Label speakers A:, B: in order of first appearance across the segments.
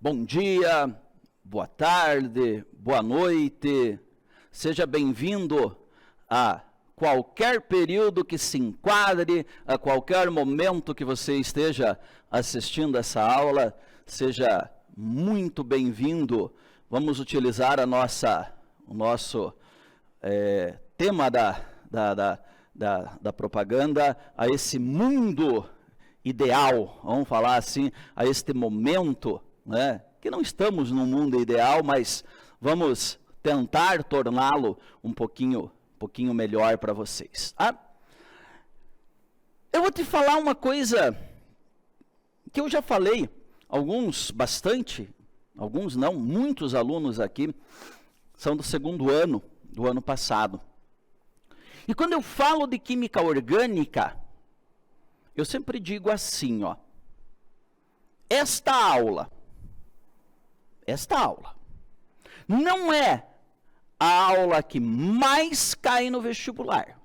A: Bom dia, boa tarde, boa noite, seja bem-vindo a qualquer período que se enquadre, a qualquer momento que você esteja assistindo essa aula, seja muito bem-vindo. Vamos utilizar o nosso tema da propaganda, a esse mundo ideal, vamos falar assim, a este momento, né? Que não estamos num mundo ideal, mas vamos tentar torná-lo um pouquinho melhor para vocês. Eu vou te falar uma coisa que eu já falei, alguns não, muitos alunos aqui são do segundo ano, do ano passado. E quando eu falo de química orgânica, eu sempre digo assim, ó, esta aula não é a aula que mais cai no vestibular.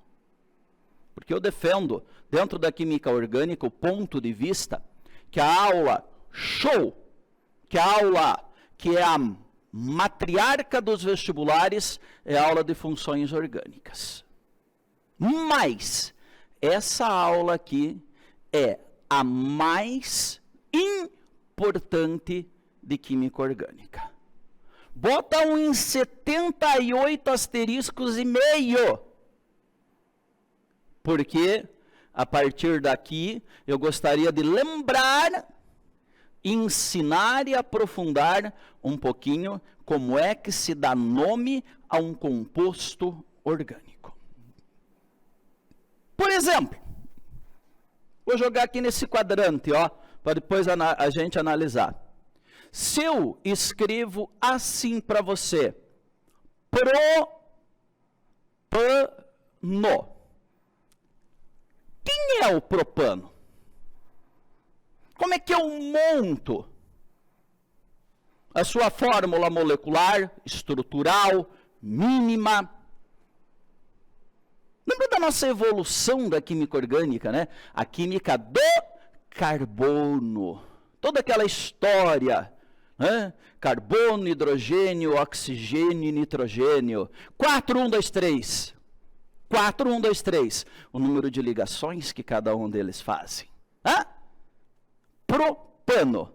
A: Porque eu defendo, dentro da química orgânica, o ponto de vista que a aula show, que a aula que é a matriarca dos vestibulares, é a aula de funções orgânicas. Mas essa aula aqui é a mais importante de química orgânica. Bota em 78 asteriscos e meio. Porque a partir daqui eu gostaria de lembrar, ensinar e aprofundar um pouquinho como é que se dá nome a um composto orgânico. Por exemplo, vou jogar aqui nesse quadrante, ó, para depois a gente analisar. Se eu escrevo assim para você, propano. Quem é o propano? Como é que eu monto a sua fórmula molecular, estrutural, mínima? Lembra da nossa evolução da química orgânica, né? A química do carbono. Toda aquela história, né? Carbono, hidrogênio, oxigênio e nitrogênio. 4, 1, 2, 3. 4, 1, 2, 3. O número de ligações que cada um deles fazem. Propano.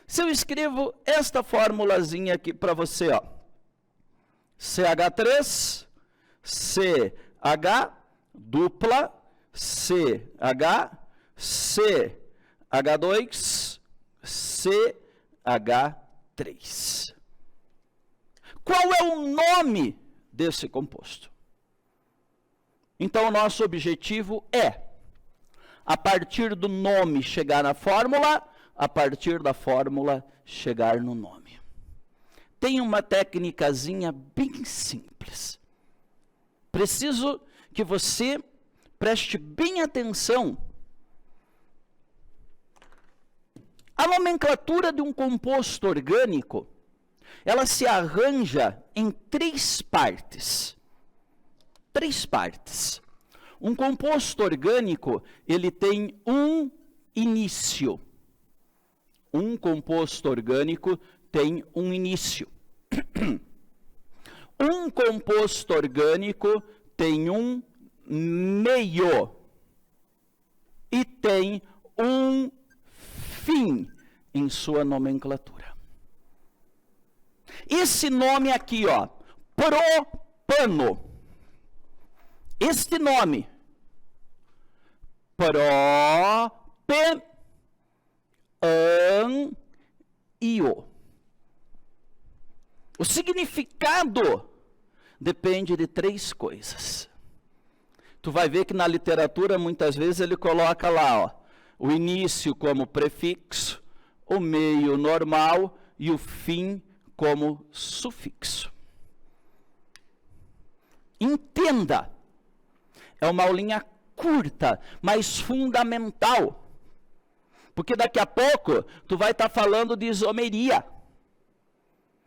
A: Se eu escrevo esta formulazinha aqui para você, ó. CH3, CH, dupla, CH, CH2, CH3. Qual é o nome desse composto? Então, o nosso objetivo é, a partir do nome chegar na fórmula, a partir da fórmula chegar no nome. Tem uma técnicazinha bem simples. Preciso que você preste bem atenção. A nomenclatura de um composto orgânico, ela se arranja em 3 partes. 3 partes. Um composto orgânico, ele tem um início. Um composto orgânico tem um início. Um composto orgânico tem um meio. E tem um fim em sua nomenclatura. Esse nome aqui, ó, propano. Este nome, propanio. O significado depende de 3 coisas. Tu vai ver que na literatura, muitas vezes, ele coloca lá, ó, o início como prefixo, o meio normal e o fim como sufixo. Entenda. É uma aulinha curta, mas fundamental. Porque daqui a pouco, tu vai estar falando de isomeria.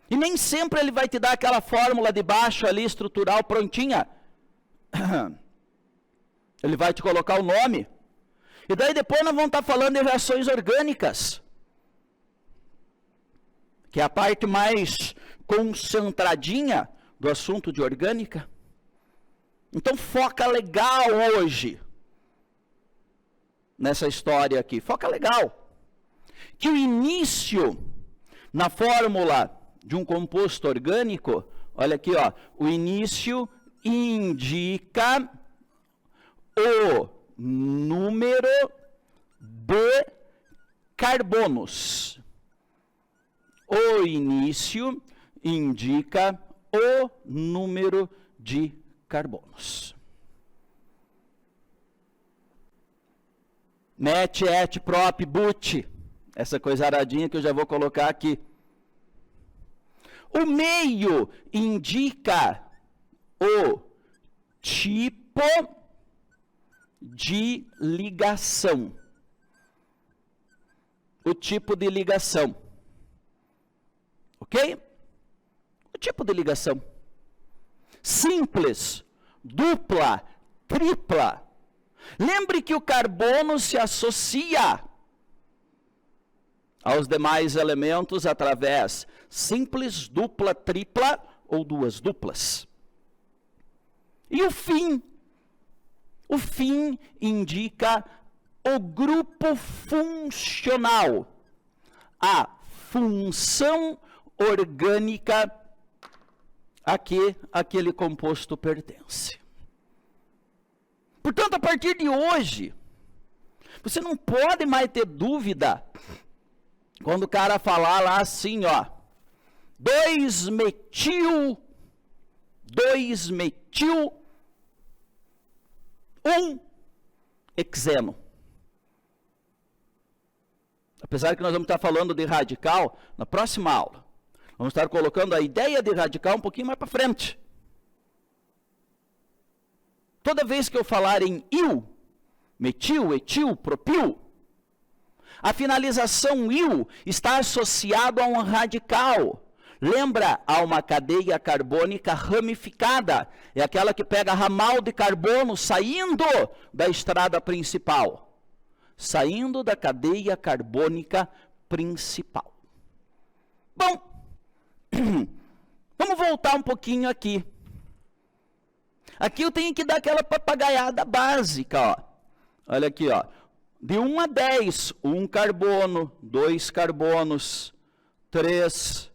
A: E nem sempre ele vai te dar aquela fórmula de baixo ali, estrutural, prontinha. Ele vai te colocar o nome. E daí depois nós vamos estar falando de reações orgânicas. que é a parte mais concentradinha do assunto de orgânica. Então foca legal hoje nessa história aqui. Foca legal. Que o início na fórmula de um composto orgânico, olha aqui, ó, o início indica o número de carbonos. O início indica o número de carbonos. Met, et, prop, but. Essa coisa aradinha que eu já vou colocar aqui. O meio indica o tipo de ligação. O tipo de ligação. Ok? O tipo de ligação. Simples, dupla, tripla. Lembre que o carbono se associa aos demais elementos através simples, dupla, tripla ou duas duplas. E o fim? O fim indica o grupo funcional, a função orgânica a que aquele composto pertence. Portanto, a partir de hoje, você não pode mais ter dúvida quando o cara falar lá assim, ó, 2-metil, 1-hexeno. Apesar que nós vamos estar falando de radical na próxima aula. Vamos estar colocando a ideia de radical um pouquinho mais para frente. Toda vez que eu falar em il, metil, etil, propil, a finalização il está associada a um radical. Lembra, a uma cadeia carbônica ramificada. É aquela que pega ramal de carbono saindo da estrada principal. Saindo da cadeia carbônica principal. Bom, vamos voltar um pouquinho aqui. Aqui eu tenho que dar aquela papagaiada básica, ó. Olha aqui, ó. De 1 a 10, 1 carbono, 2 carbonos, 3,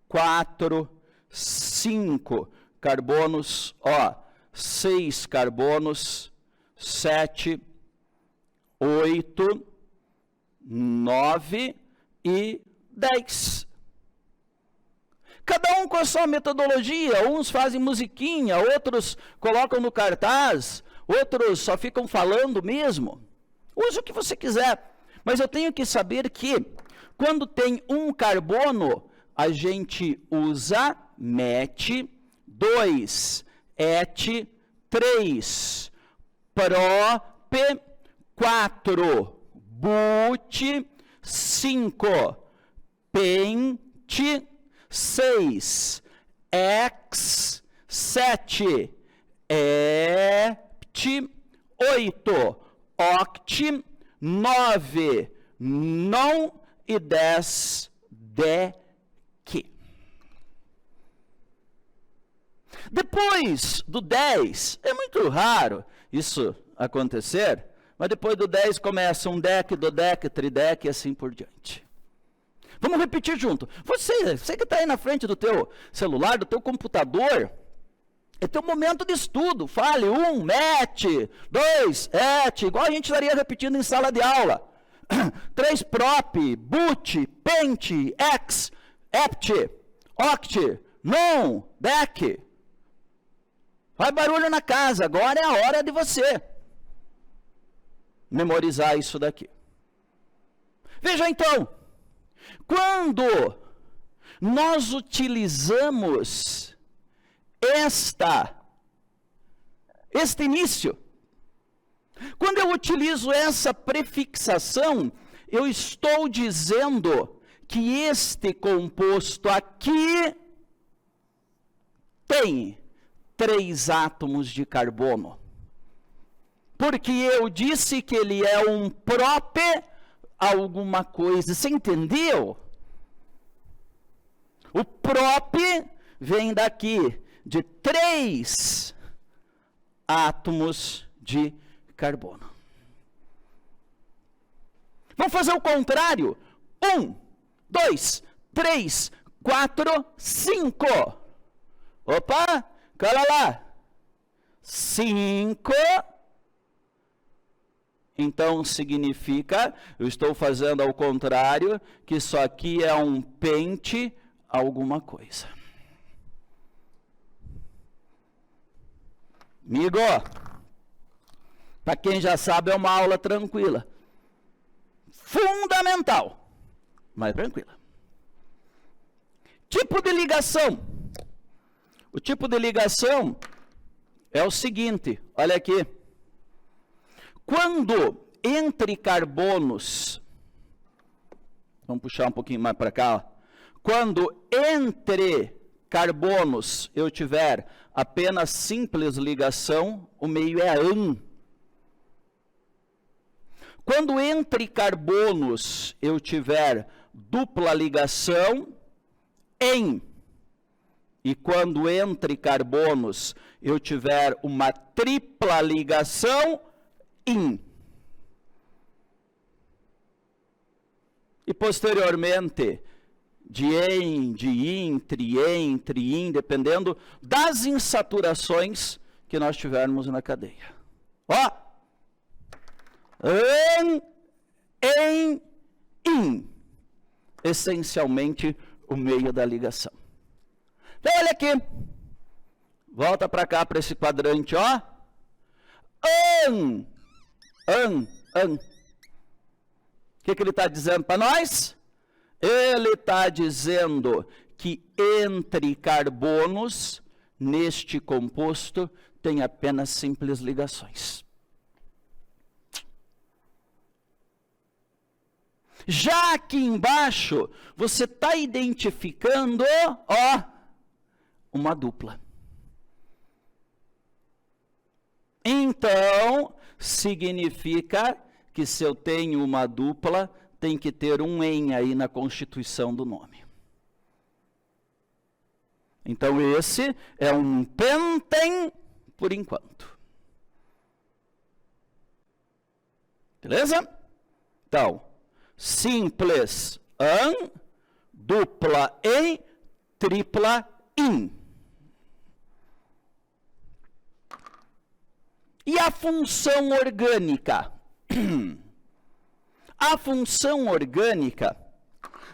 A: 4, 5 carbonos, ó, 6 carbonos, 7, 8, 9 e 10. Cada um com a sua metodologia, uns fazem musiquinha, outros colocam no cartaz, outros só ficam falando mesmo. Use o que você quiser, mas eu tenho que saber que quando tem um carbono, a gente usa met, 2, et, 3, prop, 4, but, 5, pent, 6, ex, 7, ept, 8, oct, 9, non e 10, dec. Depois do 10, é muito raro isso acontecer, mas depois do 10 começa um dec, dodec, tridec e assim por diante. Vamos repetir junto. Você que está aí na frente do teu celular, do teu computador, é teu momento de estudo. Fale 1, met, 2, et, igual a gente estaria repetindo em sala de aula. 3, prop, but, pent, ex, ept, oct, non, dec. Faz barulho na casa, agora é a hora de você memorizar isso daqui. Veja então, quando nós utilizamos este início, quando eu utilizo essa prefixação, eu estou dizendo que este composto aqui tem 3 átomos de carbono. Porque eu disse que ele é um prop alguma coisa. Você entendeu? O prop vem daqui, de 3 átomos de carbono. Vamos fazer o contrário. 1, 2, 3, 4, 5. Opa, cala lá. 5. Então significa, eu estou fazendo ao contrário, que isso aqui é um pente alguma coisa. Amigo, para quem já sabe, é uma aula tranquila. Fundamental, mas tranquila. Tipo de ligação. O tipo de ligação é o seguinte, olha aqui. Quando entre carbonos, vamos puxar um pouquinho mais para cá, ó. Quando entre carbonos eu tiver apenas simples ligação, o meio é AN. Quando entre carbonos eu tiver dupla ligação, EN. E quando entre carbonos eu tiver uma tripla ligação, IN. E posteriormente, de EN, de IN, TRIEN, TRIIN, dependendo das insaturações que nós tivermos na cadeia. Ó! AN, EN, IN. Essencialmente, o meio da ligação. Então, olha aqui. Volta para cá, para esse quadrante, ó. AN. O que ele está dizendo para nós? Ele está dizendo que entre carbonos, neste composto, tem apenas simples ligações. Já aqui embaixo, você está identificando, ó, uma dupla. Então, significa que se eu tenho uma dupla, tem que ter um EN aí na constituição do nome. Então, esse é um penten por enquanto. Beleza? Então, simples AN, dupla EN, tripla IN. E a função orgânica? A função orgânica,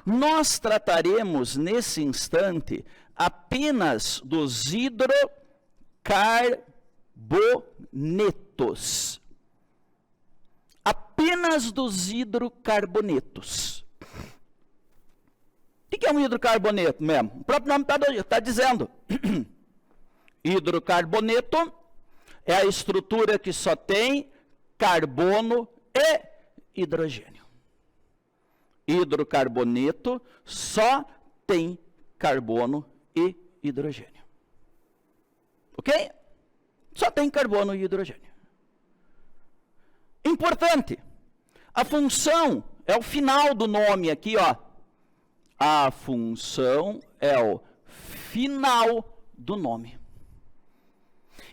A: nós trataremos nesse instante apenas dos hidrocarbonetos. Apenas dos hidrocarbonetos. O que é um hidrocarboneto mesmo? O próprio nome está dizendo. Hidrocarboneto é a estrutura que só tem carbono e hidrogênio. Hidrocarboneto só tem carbono e hidrogênio. Ok? Só tem carbono e hidrogênio. Importante, a função é o final do nome aqui, ó. A função é o final do nome.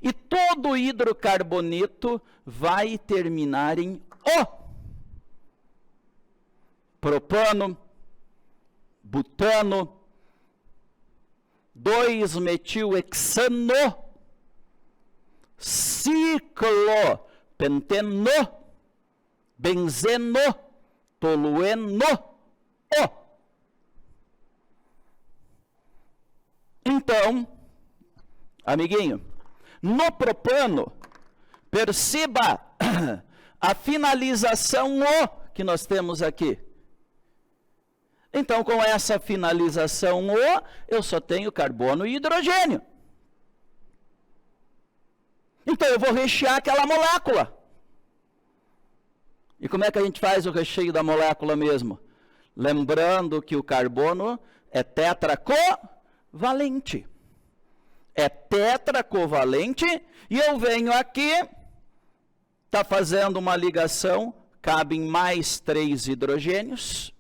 A: E todo hidrocarboneto vai terminar em O. Propano, butano, 2-metilhexano, ciclopenteno, benzeno, tolueno, O. Então, amiguinho, no propano, perceba a finalização O que nós temos aqui. Então, com essa finalização O, eu só tenho carbono e hidrogênio. Então, eu vou rechear aquela molécula. E como é que a gente faz o recheio da molécula mesmo? Lembrando que o carbono é tetracovalente. É tetracovalente, e eu venho aqui, está fazendo uma ligação, cabem mais 3 hidrogênios.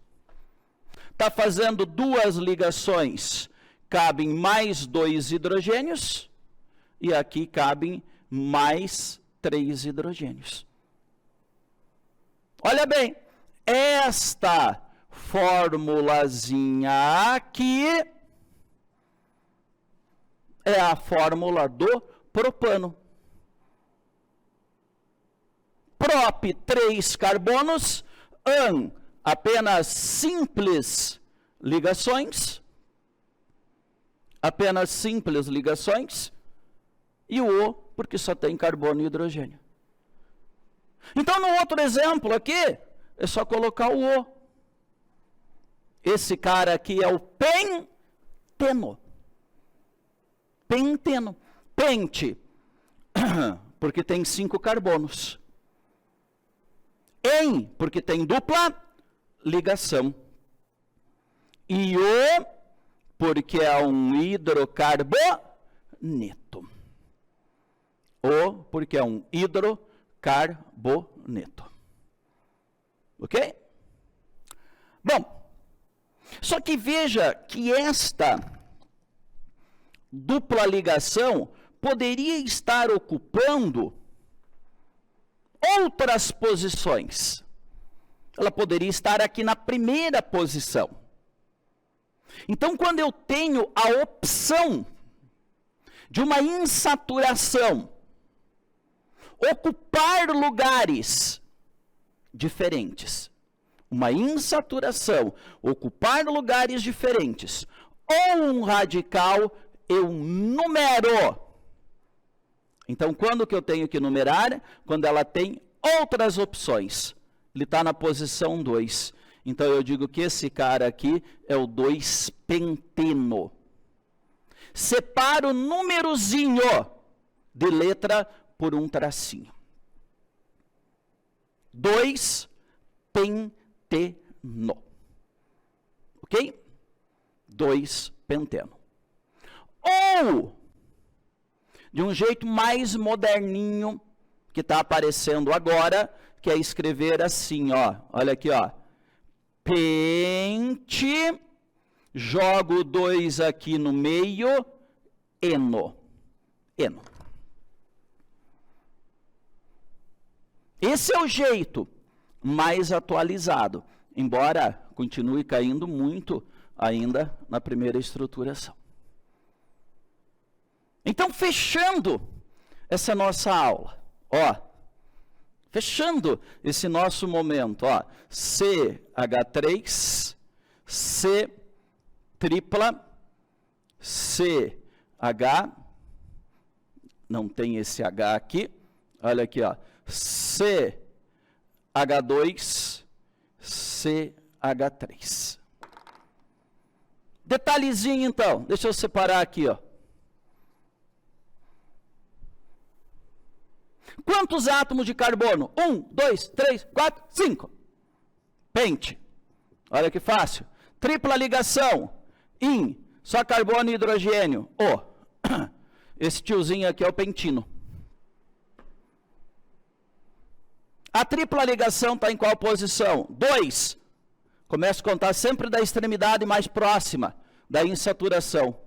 A: Está fazendo 2 ligações, cabem mais 2 hidrogênios, e aqui cabem mais 3 hidrogênios. Olha bem, esta formulazinha aqui é a fórmula do propano. Prop 3 carbonos, AN apenas simples ligações, e o O porque só tem carbono e hidrogênio. Então, no outro exemplo aqui, é só colocar o O. Esse cara aqui é o penteno. Penteno. Pente, porque tem 5 carbonos. En, porque tem dupla ligação. E O, porque é um hidrocarboneto. O, porque é um hidrocarboneto. Ok? Bom, só que veja que esta dupla ligação poderia estar ocupando outras posições. Ela poderia estar aqui na primeira posição. Então, quando eu tenho a opção de uma insaturação ocupar lugares diferentes, uma insaturação ocupar lugares diferentes, ou um radical, eu numero. Então, quando que eu tenho que numerar? Quando ela tem outras opções. Ele está na posição 2. Então, eu digo que esse cara aqui é o 2-penteno. Separo o númerozinho de letra por um tracinho. 2-penteno. Ok? 2-penteno. Ou, de um jeito mais moderninho, que está aparecendo agora, que é escrever assim, ó. Olha aqui, ó. Pente, jogo 2 aqui no meio, eno. Eno. Esse é o jeito mais atualizado, embora continue caindo muito ainda na primeira estruturação. Então, fechando essa nossa aula, ó, fechando esse nosso momento, ó, CH3, C tripla, CH, não tem esse H aqui, olha aqui, ó, CH2, CH3. Detalhezinho então, deixa eu separar aqui, ó. Quantos átomos de carbono? 1, 2, 3, 4, 5. Pente. Olha que fácil. Tripla ligação. In, só carbono e hidrogênio. O. Esse tiozinho aqui é o pentino. A tripla ligação está em qual posição? 2. Começo a contar sempre da extremidade mais próxima da insaturação.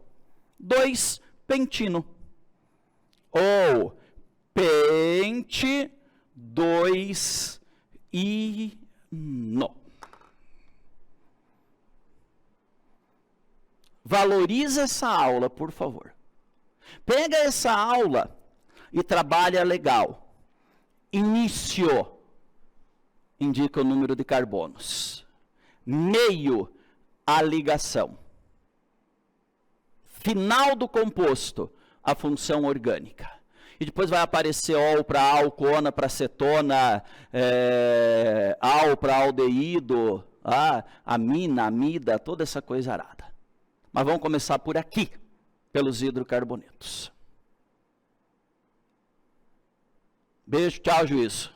A: 2, pentino. Ou pente 2 ino. Valoriza essa aula, por favor. Pega essa aula e trabalha legal. Início indica o número de carbonos. Meio, a ligação. Final do composto, a função orgânica. E depois vai aparecer ol para álcool, ona para cetona, al para aldeído, amina, amida, toda essa coisa arada. Mas vamos começar por aqui, pelos hidrocarbonetos. Beijo, tchau, juízo.